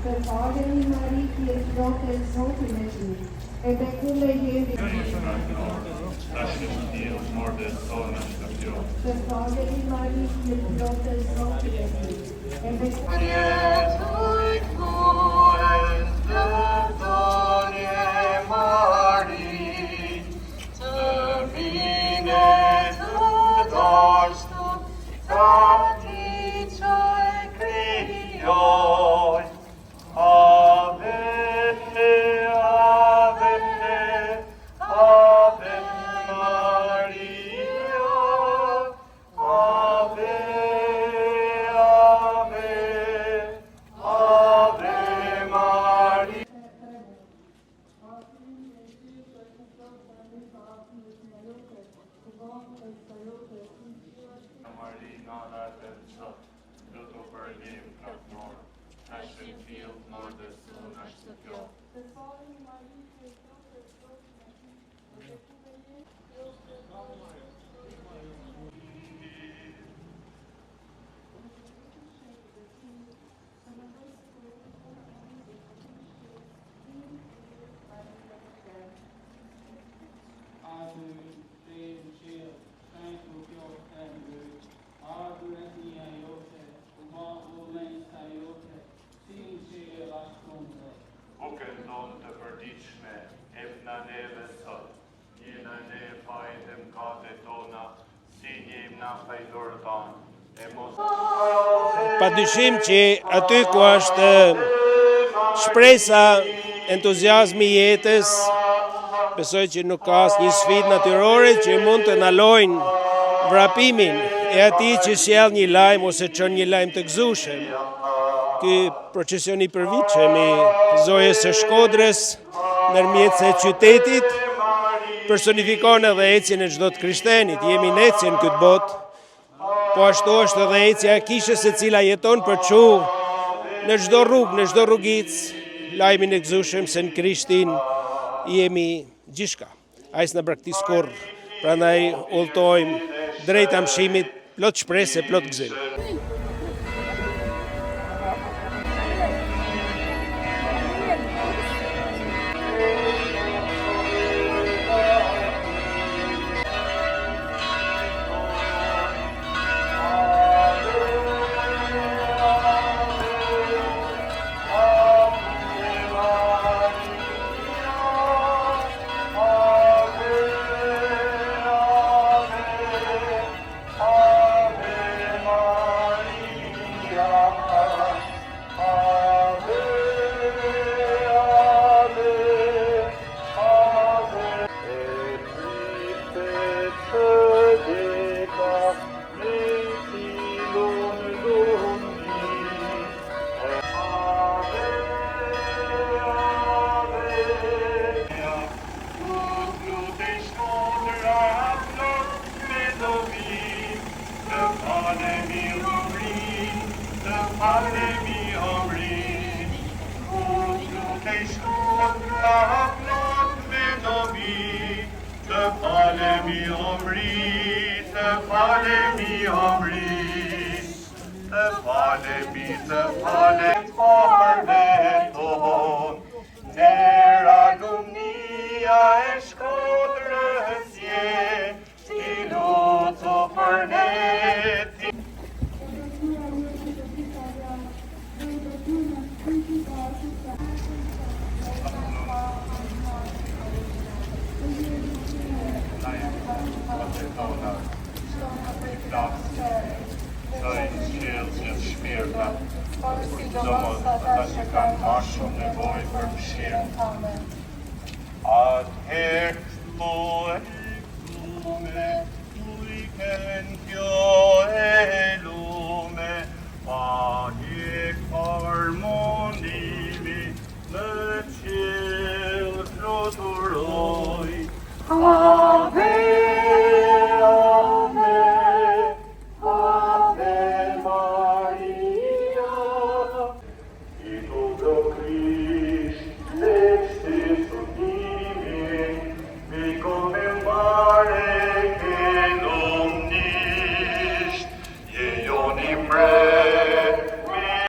Verfaleni Marie, die Grote Zote met u. En bekule jemi. Verfaleni Marie, die Grote Zote met u. En Padyshim që aty ku është shpresa entuziazmi i jetës, besoj që nuk ka asnjë sfidë natyrore që mund të ndalojnë vrapimin e atij që sjell një lajm ose çon një lajm të gëzueshëm. Ky procesion i përvitshëm i Zojës së Shkodrës ndërmjet se qytetit personifikon edhe ecjen e çdo krishtenit. Jemi në ecjen këtë botë. Po ashtu është edhe ecja e kishës e cila jeton për çu në çdo rrugë, në çdo rrugicë, lajmin e gëzueshëm se në Krishtin jemi gjithçka. Ai s'na braktis kurrë. Prandaj udhtojmë drejt amshimit, plot shpresë, plot gëzim. lume, lui che in Dio è lume, pace, armonia.